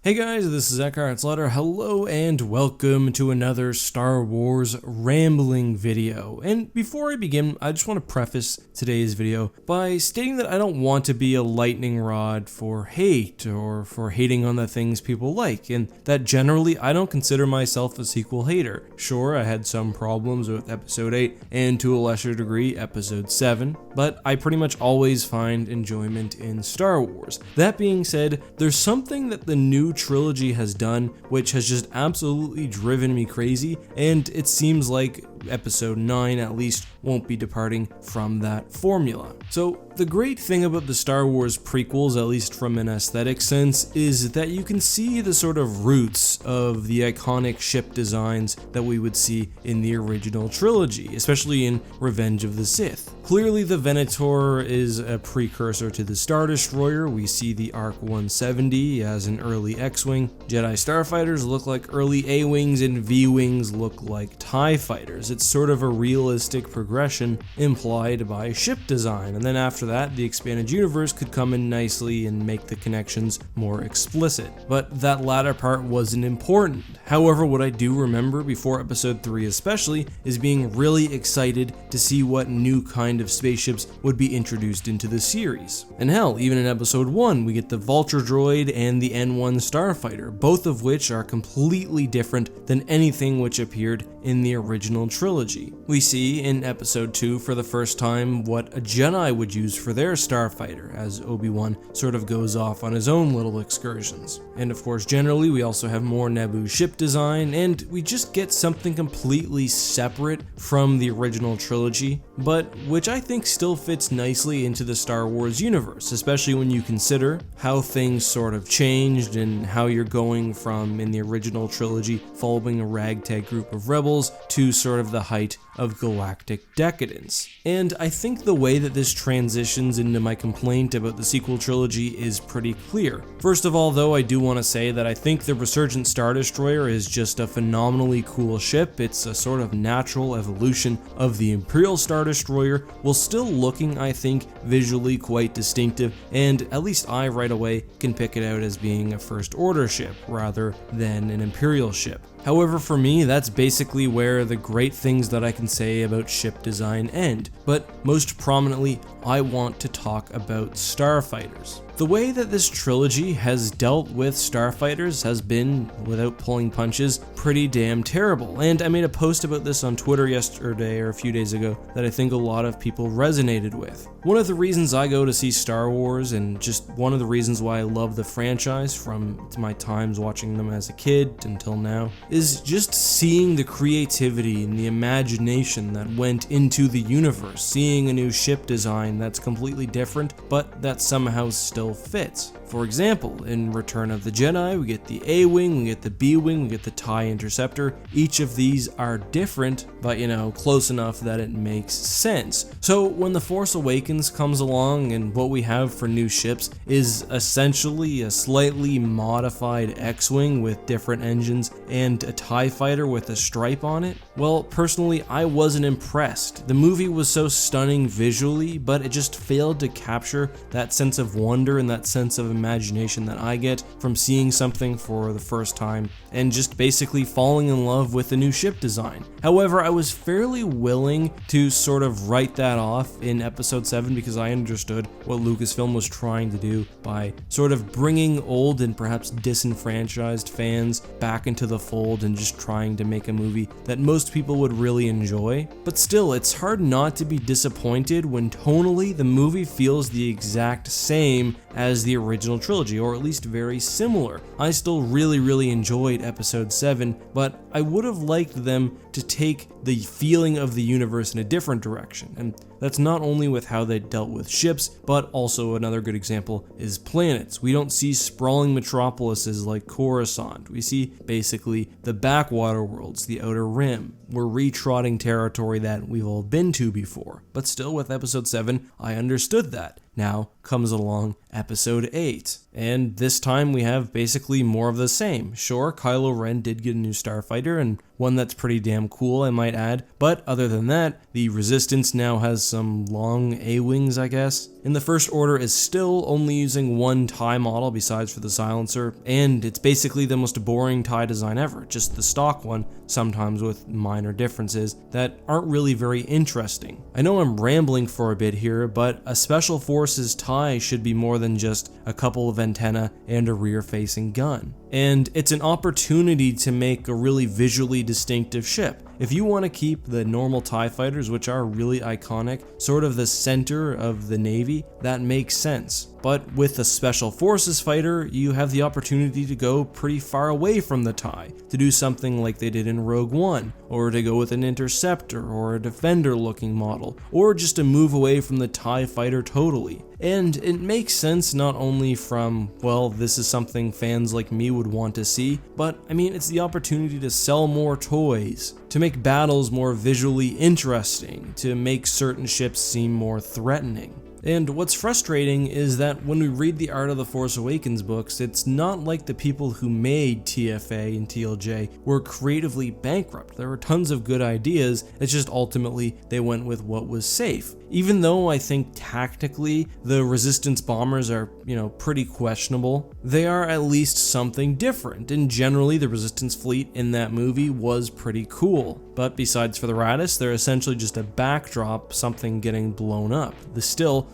Hey guys, this is EckhartsLadder. Hello and welcome to another Star Wars rambling video. And before I begin, I just want to preface today's video by stating that I don't want to be a lightning rod for hate or for hating on the things people like, and that generally I don't consider myself a sequel hater. Sure, I had some problems with Episode 8 and to a lesser degree Episode 7, but I pretty much always find enjoyment in Star Wars. That being said, there's something that the new trilogy has done which has just absolutely driven me crazy, and it seems like Episode 9 at least won't be departing from that formula. So the great thing about the Star Wars prequels, at least from an aesthetic sense, is that you can see the sort of roots of the iconic ship designs that we would see in the original trilogy, especially in Revenge of the Sith. Clearly the Venator is a precursor to the Star Destroyer. We see the Arc 170 as an early X-Wing. Jedi Starfighters look like early A-Wings, and V-Wings look like TIE Fighters. It's sort of a realistic progression implied by ship design, and then after that the expanded universe could come in nicely and make the connections more explicit. But that latter part wasn't important. However, what I do remember before Episode 3 especially is being really excited to see what new kind of spaceships would be introduced into the series. And hell, even in Episode 1 we get the Vulture droid and the N1 Starfighter, both of which are completely different than anything which appeared in the original trilogy. We see in Episode 2 for the first time what a Jedi would use for their starfighter, as Obi-Wan sort of goes off on his own little excursions. And of course, generally we also have more Naboo ship design, and we just get something completely separate from the original trilogy, but which I think still fits nicely into the Star Wars universe, especially when you consider how things sort of changed and how you're going from, in the original trilogy, following a ragtag group of rebels to sort of the height of galactic decadence. And I think the way that this transitions into my complaint about the sequel trilogy is pretty clear. First of all, though, I do want to say that I think the Resurgent Star Destroyer is just a phenomenally cool ship. It's a sort of natural evolution of the Imperial Star Destroyer, while still looking, I think, visually quite distinctive, and at least I right away can pick it out as being a First Order ship rather than an Imperial ship. However, for me, that's basically where the great things that I can say about ship design end, but most prominently, I want to talk about starfighters. The way that this trilogy has dealt with starfighters has been, without pulling punches, pretty damn terrible, and I made a post about this on Twitter yesterday or a few days ago that I think a lot of people resonated with. One of the reasons I go to see Star Wars, and just one of the reasons why I love the franchise from my times watching them as a kid until now, is just seeing the creativity and the imagination that went into the universe, seeing a new ship design that's completely different, but that somehow still fits. For example, in Return of the Jedi, we get the A-Wing, we get the B-Wing, we get the TIE Interceptor. Each of these are different, but close enough that it makes sense. So when The Force Awakens comes along and what we have for new ships is essentially a slightly modified X-Wing with different engines and a TIE Fighter with a stripe on it, well, personally, I wasn't impressed. The movie was so stunning visually, but it just failed to capture that sense of wonder and that sense of imagination that I get from seeing something for the first time and just basically falling in love with the new ship design. However, I was fairly willing to sort of write that off in Episode 7 because I understood what Lucasfilm was trying to do by sort of bringing old and perhaps disenfranchised fans back into the fold and just trying to make a movie that most people would really enjoy. But still, it's hard not to be disappointed when tonally the movie feels the exact same as the original trilogy, or at least very similar. I still really enjoyed Episode 7, but I would have liked them to take the feeling of the universe in a different direction, and that's not only with how they dealt with ships, but also another good example is planets. We don't see sprawling metropolises like Coruscant. We see basically the backwater worlds, the Outer Rim. We're retrotting territory that we've all been to before, but still with Episode 7, I understood that. Now comes along Episode 8, and this time we have basically more of the same. Sure, Kylo Ren did get a new starfighter, and one that's pretty damn cool, I might add. But other than that, the Resistance now has some long A-wings, I guess. And the First Order is still only using one TIE model besides for the silencer, and it's basically the most boring TIE design ever, just the stock one, sometimes with minor differences that aren't really very interesting. I know I'm rambling for a bit here, but a Special Forces TIE should be more than just a couple of antennae and a rear-facing gun. And it's an opportunity to make a really visually distinctive ship. If you want to keep the normal TIE fighters, which are really iconic, sort of the center of the Navy, that makes sense. But with a Special Forces fighter, you have the opportunity to go pretty far away from the TIE, to do something like they did in Rogue One, or to go with an Interceptor or a Defender looking model, or just to move away from the TIE fighter totally. And it makes sense not only from, well, this is something fans like me would want to see, but I mean, it's the opportunity to sell more toys, to make battles more visually interesting, to make certain ships seem more threatening. And what's frustrating is that when we read the Art of the Force Awakens books, it's not like the people who made TFA and TLJ were creatively bankrupt. There were tons of good ideas, it's just ultimately they went with what was safe. Even though I think tactically the Resistance bombers are, pretty questionable, they are at least something different, and generally the Resistance fleet in that movie was pretty cool. But besides for the Raddus, they're essentially just a backdrop, something getting blown up.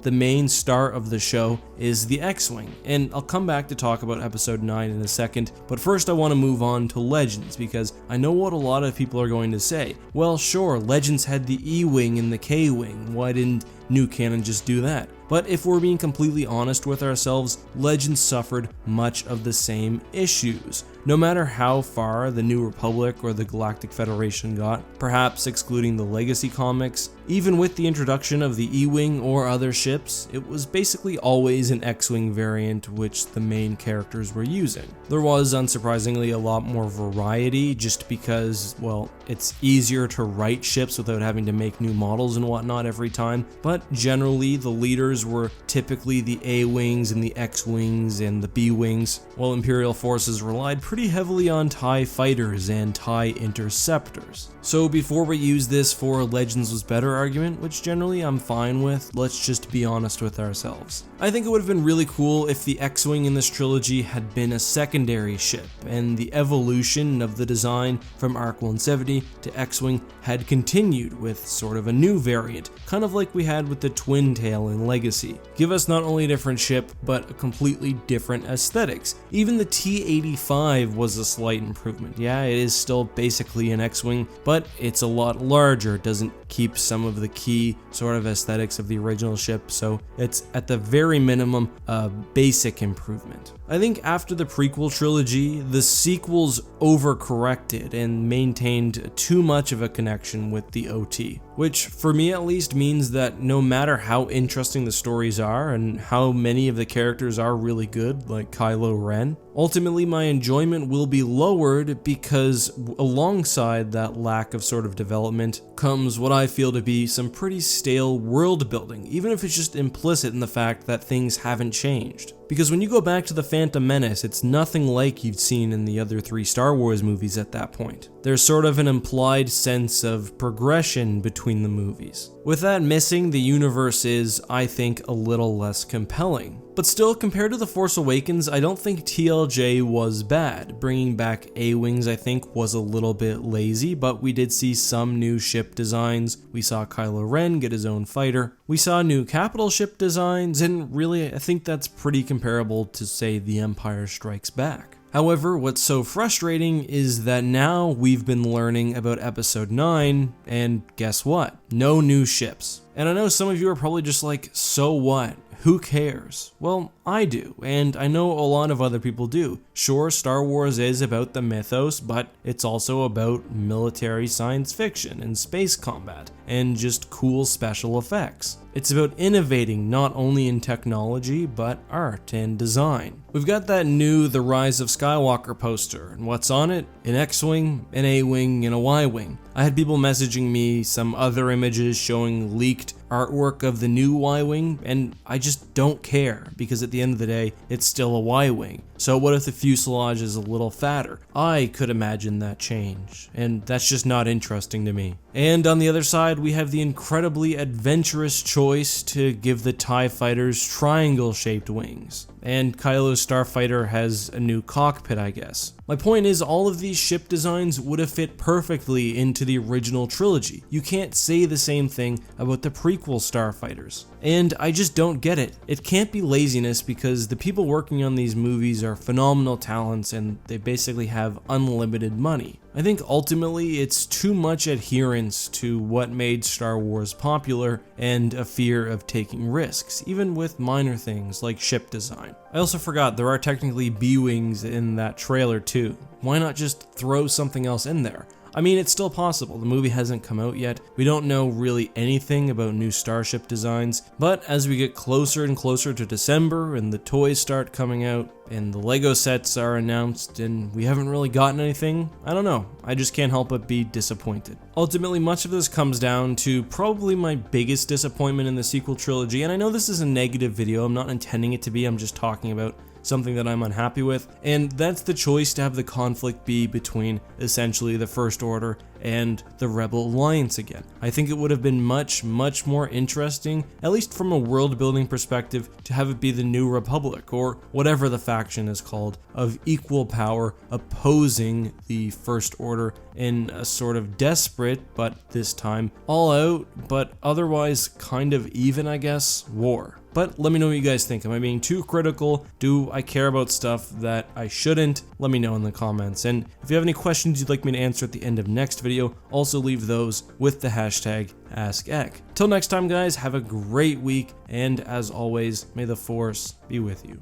The main star of the show is the X-Wing, and I'll come back to talk about Episode 9 in a second, but first I want to move on to Legends, because I know what a lot of people are going to say. Well, sure, Legends had the E-Wing and the K-Wing, why didn't New Canon just do that? But if we're being completely honest with ourselves, Legends suffered much of the same issues. No matter how far the New Republic or the Galactic Federation got, perhaps excluding the Legacy comics, even with the introduction of the E-Wing or other ships, it was basically always an X-Wing variant which the main characters were using. There was, unsurprisingly, a lot more variety just because, well, it's easier to write ships without having to make new models and whatnot every time, but generally the leaders were typically the A-Wings and the X-Wings and the B-Wings, while Imperial forces relied pretty heavily on TIE fighters and TIE interceptors. So before we use this for Legends was better argument, which generally I'm fine with, let's just be honest with ourselves. I think it would have been really cool if the X-Wing in this trilogy had been a secondary ship, and the evolution of the design from ARC 170 to X-Wing had continued with sort of a new variant, kind of like we had with the Twin Tail in Legacy. Give us not only a different ship, but a completely different aesthetics. Even the T-85 was a slight improvement. Yeah, it is still basically an X-Wing, but it's a lot larger, doesn't keep some of the key sort of aesthetics of the original ship, so it's at the very minimum a basic improvement. I think after the prequel trilogy, the sequels overcorrected and maintained too much of a connection with the OT, which for me at least means that no matter how interesting the stories are and how many of the characters are really good, like Kylo Ren, ultimately my enjoyment will be lowered because alongside that lack of sort of development comes what I feel to be some pretty stale world building, even if it's just implicit in the fact that things haven't changed. Because when you go back to The Phantom Menace, it's nothing like you've seen in the other 3 Star Wars movies at that point. There's sort of an implied sense of progression between the movies. With that missing, the universe is, I think, a little less compelling. But still, compared to The Force Awakens, I don't think TLJ was bad. Bringing back A-Wings, I think, was a little bit lazy, but we did see some new ship designs. We saw Kylo Ren get his own fighter. We saw new capital ship designs, and really, I think that's pretty comparable to, say, The Empire Strikes Back. However, what's so frustrating is that now we've been learning about Episode 9, and guess what? No new ships. And I know some of you are probably just like, so what? Who cares? Well, I do, and I know a lot of other people do. Sure, Star Wars is about the mythos, but it's also about military science fiction and space combat, and just cool special effects. It's about innovating not only in technology, but art and design. We've got that new The Rise of Skywalker poster, and what's on it? An X-Wing, an A-Wing, and a Y-Wing. I had people messaging me some other images showing leaked artwork of the new Y-Wing, and I just don't care, because at the end of the day, it's still a Y-Wing. So what if the fuselage is a little fatter? I could imagine that change, and that's just not interesting to me. And on the other side, we have the incredibly adventurous choice to give the TIE fighters triangle-shaped wings. And Kylo's starfighter has a new cockpit, I guess. My point is, all of these ship designs would have fit perfectly into the original trilogy. You can't say the same thing about the prequel starfighters. And I just don't get it. It can't be laziness because the people working on these movies are phenomenal talents and they basically have unlimited money. I think ultimately it's too much adherence to what made Star Wars popular and a fear of taking risks, even with minor things like ship design. I also forgot there are technically B-Wings in that trailer too. Why not just throw something else in there? I mean, it's still possible. The movie hasn't come out yet. We don't know really anything about new starship designs, but as we get closer and closer to December and the toys start coming out and the Lego sets are announced and we haven't really gotten anything, I don't know. I just can't help but be disappointed. Ultimately, much of this comes down to probably my biggest disappointment in the sequel trilogy, and I know this is a negative video. I'm not intending it to be. I'm just talking about something that I'm unhappy with, and that's the choice to have the conflict be between essentially the First Order and the Rebel Alliance again. I think it would have been much more interesting, at least from a world building perspective, to have it be the New Republic, or whatever the faction is called, of equal power opposing the First Order in a sort of desperate, but this time all out, but otherwise kind of even, I guess, war. But let me know what you guys think. Am I being too critical? Do I care about stuff that I shouldn't? Let me know in the comments. And if you have any questions you'd like me to answer at the end of next video, also leave those with the hashtag AskEck. Till next time, guys, have a great week, and as always, may the Force be with you.